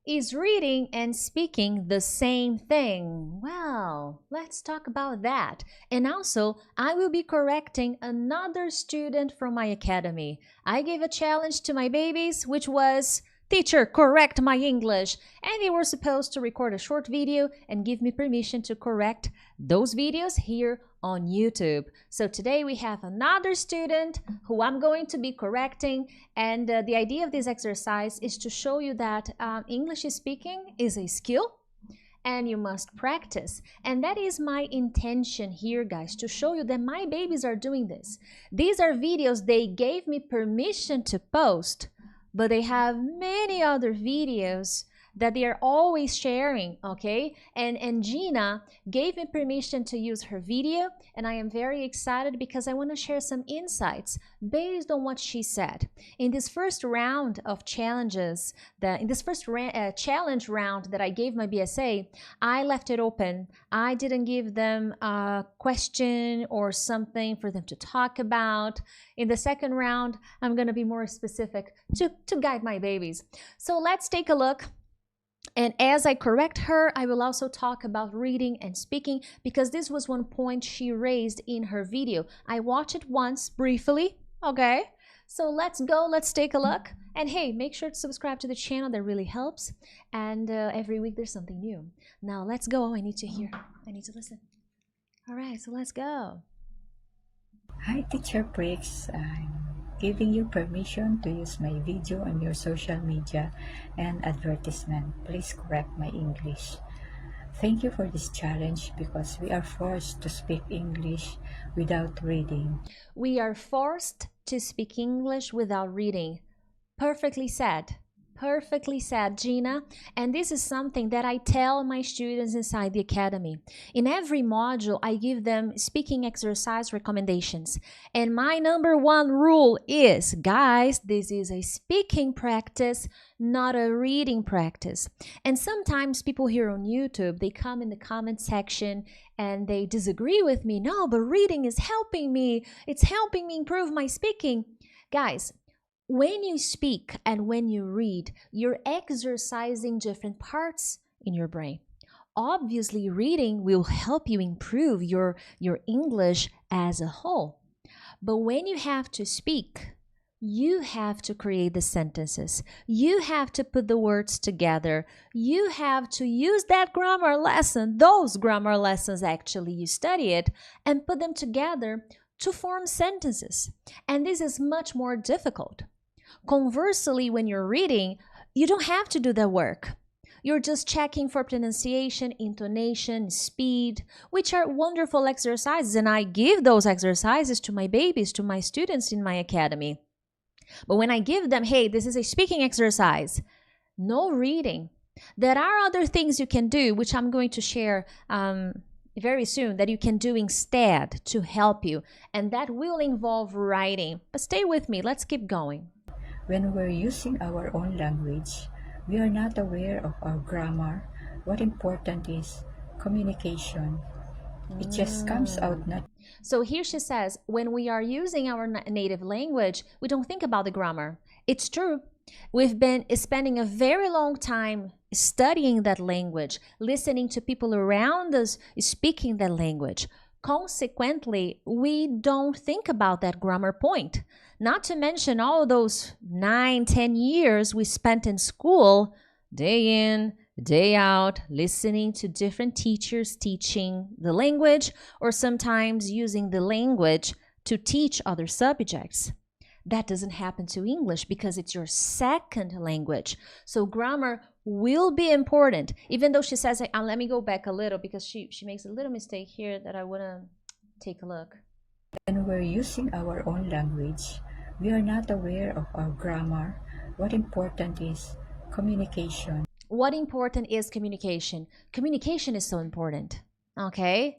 Is reading and speaking the same thing? Well, let's talk about that. And also, I will be correcting another student from my academy. I gave a challenge to my babies, which was, "Teacher, correct my English." And they were supposed to record a short video and give me permission to correct those videos here on YouTube. So today we have another student who I'm going to be correcting, and the idea of this exercise is to show you that English speaking is a skill and you must practice. And that is my intention here, guys, to show you that my babies are doing this. These are videos they gave me permission to post, but they have many other videos that they are always sharing, okay? And Gina gave me permission to use her video, and I am very excited because I want to share some insights based on what she said. In this first round of challenges, in this first challenge round that I gave my BSA, I left it open. I didn't give them a question or something for them to talk about. In the second round, I'm going to be more specific to guide my babies. So let's take a look. And as I correct her, I will also talk about reading and speaking, because this was one point she raised in her video. I watched it once briefly, okay? So let's go, let's take a look. And hey, make sure to subscribe to the channel, that really helps. And every week there's something new. Now let's go. I need to hear, I need to listen. All right, so let's go. Hi, Teacher Prix. I'm giving you permission to use my video on your social media and advertisement. Please correct my English. Thank you for this challenge because we are forced to speak English without reading. We are forced to speak English without reading. Perfectly said. Perfectly said, Gina. And this is something that I tell my students inside the academy. In every module, I give them speaking exercise recommendations. And my number one rule is, guys, this is a speaking practice, not a reading practice. And sometimes people here on YouTube, they come in the comment section and they disagree with me. No, but reading is helping me. It's helping me improve my speaking. Guys, when you speak and when you read, you're exercising different parts in your brain. Obviously, reading will help you improve your English as a whole. But when you have to speak, you have to create the sentences. You have to put the words together. You have to use that grammar lesson, those grammar lessons actually, you study it, and put them together to form sentences. And this is much more difficult. Conversely, when you're reading, you don't have to do that work. You're just checking for pronunciation, intonation, speed, which are wonderful exercises, and I give those exercises to my babies, to my students in my academy. But when I give them, hey, this is a speaking exercise, no reading. There are other things you can do, which I'm going to share very soon, that you can do instead to help you, and that will involve writing. But stay with me, let's keep going. When we're using our own language, we are not aware of our grammar. What important is communication. It just comes out naturally. So here she says, when we are using our native language, we don't think about the grammar. It's true. We've been spending a very long time studying that language, listening to people around us speaking that language. Consequently, we don't think about that grammar point. Not to mention all those 9-10 years we spent in school, day in, day out, listening to different teachers teaching the language, or sometimes using the language to teach other subjects. That doesn't happen to English because it's your second language. So grammar will be important, even though she says, let me go back a little because she makes a little mistake here that I want to take a look. When we're using our own language, we are not aware of our grammar. What important is communication. What important is communication? Communication is so important, okay?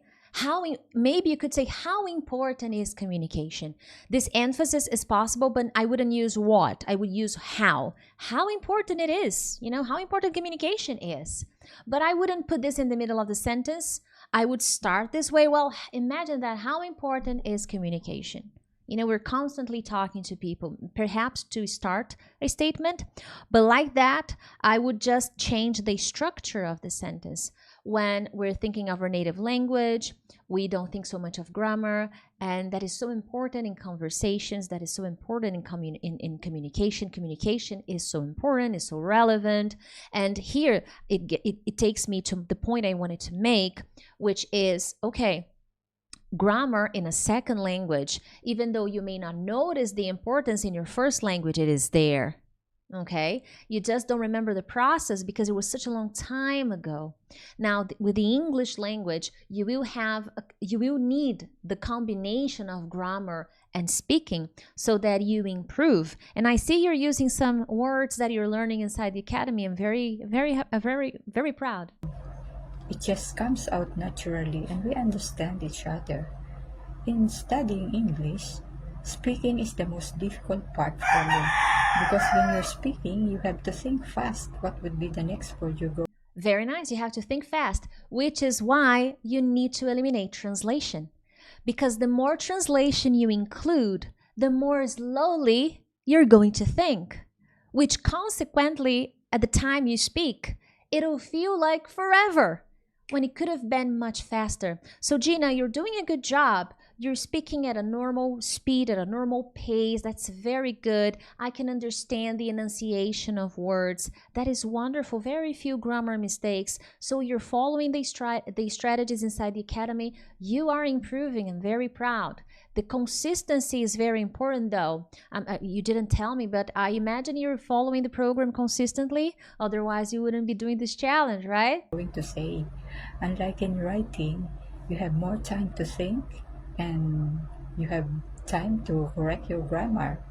Maybe you could say, how important is communication? This emphasis is possible, but I wouldn't use what. I would use how. How important it is, how important communication is. But I wouldn't put this in the middle of the sentence. I would start this way. Well, imagine that. How important is communication? We're constantly talking to people, perhaps to start a statement, but like that, I would just change the structure of the sentence. When we're thinking of our native language, we don't think so much of grammar, and that is so important in conversations, that is so important in communication. Communication is so important, is so relevant. And here, it takes me to the point I wanted to make, which is, okay, grammar in a second language, even though you may not notice the importance in your first language, it is there. Okay, you just don't remember the process because it was such a long time ago. Now, with the English language, you will need the combination of grammar and speaking so that you improve. And I see you're using some words that you're learning inside the academy. I'm very proud. It just comes out naturally and we understand each other. In studying English, speaking is the most difficult part for me because when you're speaking, you have to think fast. What would be the next word you go? Very nice. You have to think fast, which is why you need to eliminate translation. Because the more translation you include, the more slowly you're going to think, which consequently, at the time you speak, it'll feel like forever when it could have been much faster. So Gina, you're doing a good job. You're speaking at a normal speed, at a normal pace. That's very good. I can understand the enunciation of words. That is wonderful. Very few grammar mistakes. So you're following the strategies inside the academy. You are improving. I'm very proud. The consistency is very important though. You didn't tell me, but I imagine you're following the program consistently. Otherwise, you wouldn't be doing this challenge, right? Going to say, unlike in writing, you have more time to think and you have time to correct your grammar.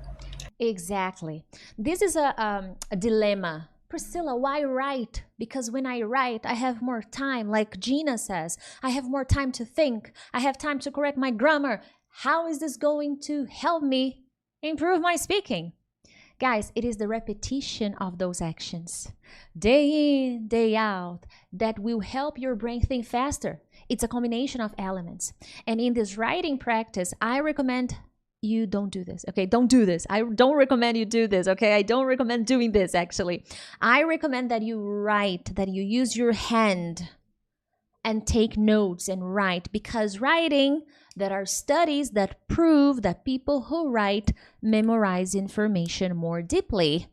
Exactly. This is a dilemma. Priscilla, why write? Because when I write, I have more time. Like Gina says, I have more time to think. I have time to correct my grammar. How is this going to help me improve my speaking? Guys, it is the repetition of those actions, day in, day out, that will help your brain think faster. It's a combination of elements. And in this writing practice, I recommend you don't do this. Okay, don't do this. I don't recommend you do this. Okay, I don't recommend doing this actually. I recommend that you write, that you use your hand and take notes and write, because writing, there are studies that prove that people who write memorize information more deeply.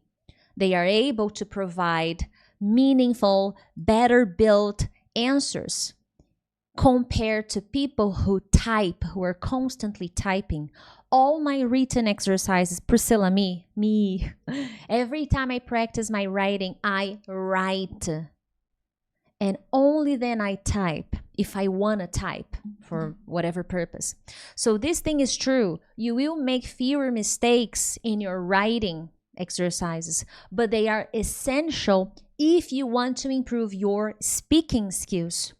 They are able to provide meaningful, better built answers compared to people who type, who are constantly typing. All my written exercises, Priscilla, me, every time I practice my writing, I write. And only then I type if I want to type for whatever purpose. So this thing is true. You will make fewer mistakes in your writing exercises, but they are essential if you want to improve your speaking skills.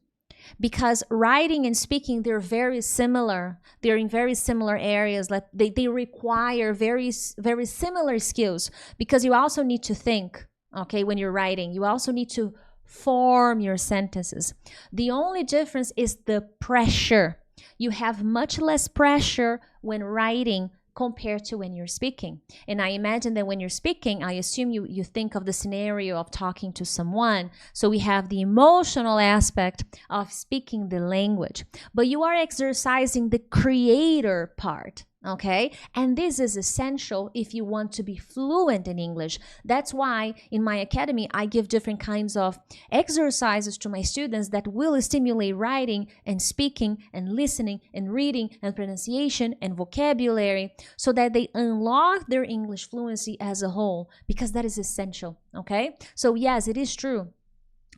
Because writing and speaking, they're very similar. They're in very similar areas. Like they require very similar skills, because you also need to think, okay, when you're writing. You also need to form your sentences. The only difference is the pressure. You have much less pressure when writing compared to when you're speaking. And I imagine that when you're speaking, I assume you think of the scenario of talking to someone. So we have the emotional aspect of speaking the language, but you are exercising the creator part. Okay, and this is essential if you want to be fluent in English. That's why in my academy I give different kinds of exercises to my students that will stimulate writing and speaking and listening and reading and pronunciation and vocabulary, so that they unlock their English fluency as a whole, because that is essential. Okay, so yes, it is true,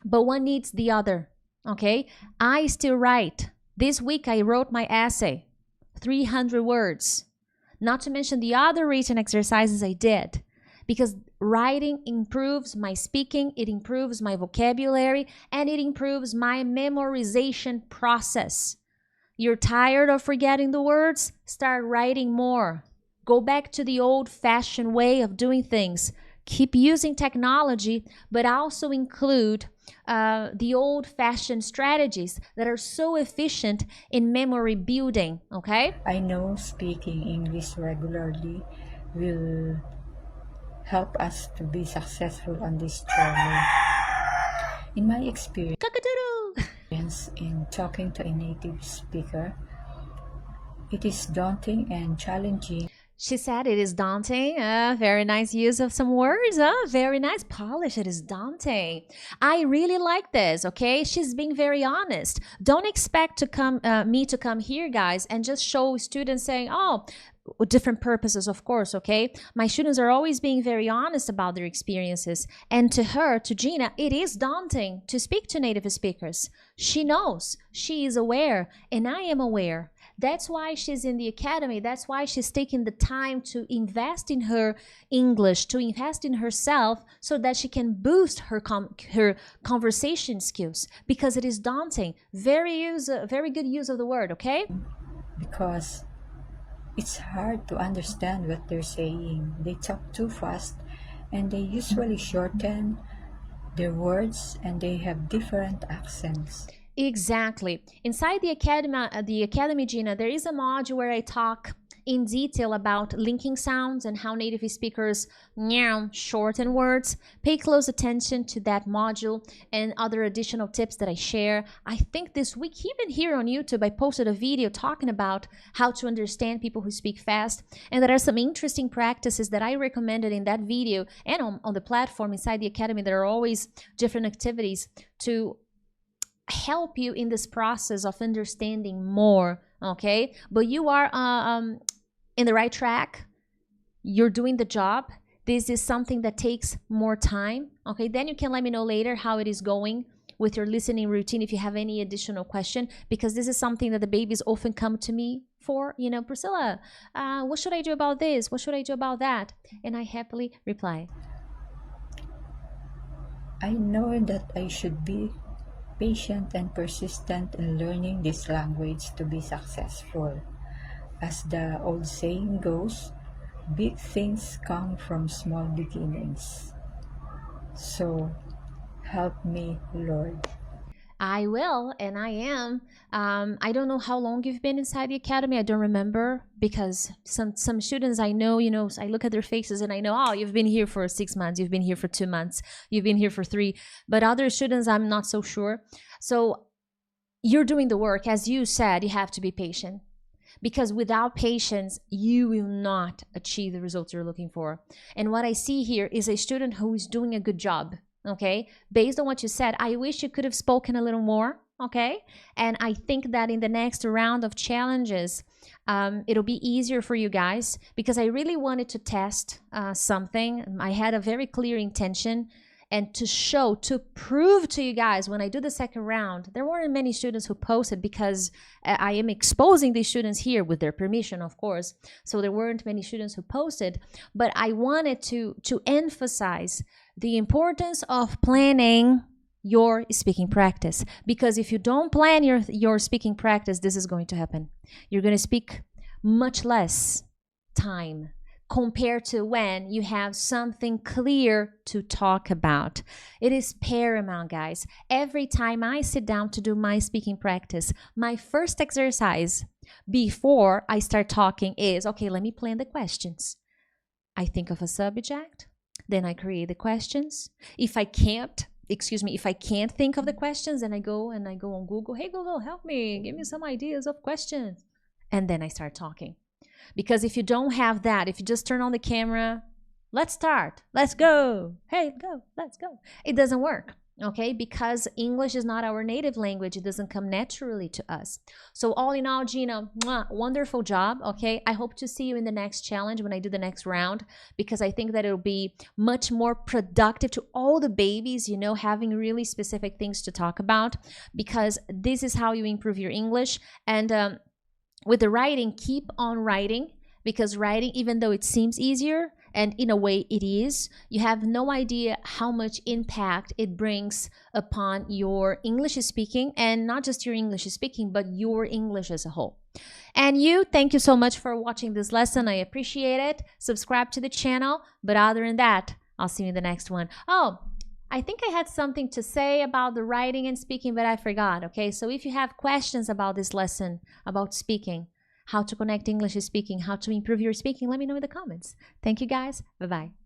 but one needs the other. Okay, I still write. This week I wrote my essay, 300 words, not to mention the other written exercises I did, because writing improves my speaking, it improves my vocabulary, and it improves my memorization process. You're tired of forgetting the words? Start writing more. Go back to the old-fashioned way of doing things. keep using technology, but also include the old-fashioned strategies that are so efficient in memory building, okay? I know speaking English regularly will help us to be successful on this journey. In my experience Cock-a-doodle! in talking to a native speaker, it is daunting and challenging. She said it is daunting. Very nice use of some words. Very nice polish. It is daunting. I really like this. Okay, she's being very honest. Don't expect to come me to come here, guys, and just show students saying, "Oh, different purposes, of course." Okay, my students are always being very honest about their experiences. And to her, to Gina, it is daunting to speak to native speakers. She knows. She is aware, and I am aware. That's why she's in the academy. That's why she's taking the time to invest in her English, to invest in herself, so that she can boost her conversation skills, because it is daunting. Very good use of the word, okay? Because it's hard to understand what they're saying. They talk too fast and they usually shorten their words and they have different accents. Exactly. Inside the academy, Gina, there is a module where I talk in detail about linking sounds and how native speakers shorten words. Pay close attention to that module and other additional tips that I share. I think this week, even here on YouTube, I posted a video talking about how to understand people who speak fast. And there are some interesting practices that I recommended in that video and on the platform inside the academy. There are always different activities to help you in this process of understanding more, okay? But you are in the right track. You're doing the job. This is something that takes more time, okay? Then you can let me know later how it is going with your listening routine if you have any additional question, because this is something that the babies often come to me for. You know, Priscilla, what should I do about this? What should I do about that? And I happily reply. I know that I should be patient and persistent in learning this language to be successful. As the old saying goes, big things come from small beginnings. So help me, Lord. I will, and I am. I don't know how long you've been inside the academy. I don't remember, because some students I know, you know, I look at their faces and I know, oh, you've been here for 6 months, you've been here for 2 months, you've been here for 3. But other students, I'm not so sure. So you're doing the work. As you said, you have to be patient, because without patience, you will not achieve the results you're looking for. And what I see here is a student who is doing a good job. Okay, based on what you said, I wish you could have spoken a little more. Okay, and I think that in the next round of challenges, it'll be easier for you guys, because I really wanted to test something. I had a very clear intention, and to prove to you guys, when I do the second round, there weren't many students who posted, because I am exposing these students here with their permission, of course. So there weren't many students who posted, but I wanted to emphasize the importance of planning your speaking practice, because if you don't plan your speaking practice, this is going to happen. You're going to speak much less time compared to when you have something clear to talk about. It is paramount, guys. Every time I sit down to do my speaking practice, my first exercise before I start talking is, okay, let me plan the questions. I think of a subject, then I create the questions. If I can't think of the questions, then I go on Google. Hey, Google, help me. Give me some ideas of questions. And then I start talking. Because if you don't have that, if you just turn on the camera, let's start, let's go, hey, go, let's go, it doesn't work, okay? Because English is not our native language. It doesn't come naturally to us. So all in all, Gina, wonderful job, okay? I hope to see you in the next challenge when I do the next round, because I think that it'll be much more productive to all the babies, you know, having really specific things to talk about, because this is how you improve your English. And with the writing, keep on writing, because writing, even though it seems easier, and in a way it is, you have no idea how much impact it brings upon your English speaking, and not just your English speaking, but your English as a whole. And you, thank you so much for watching this lesson. I appreciate it. Subscribe to the channel. But other than that, I'll see you in the next one. Oh, I think I had something to say about the writing and speaking, but I forgot. Okay, so if you have questions about this lesson, about speaking, how to connect English speaking, how to improve your speaking, let me know in the comments. Thank you guys. Bye bye.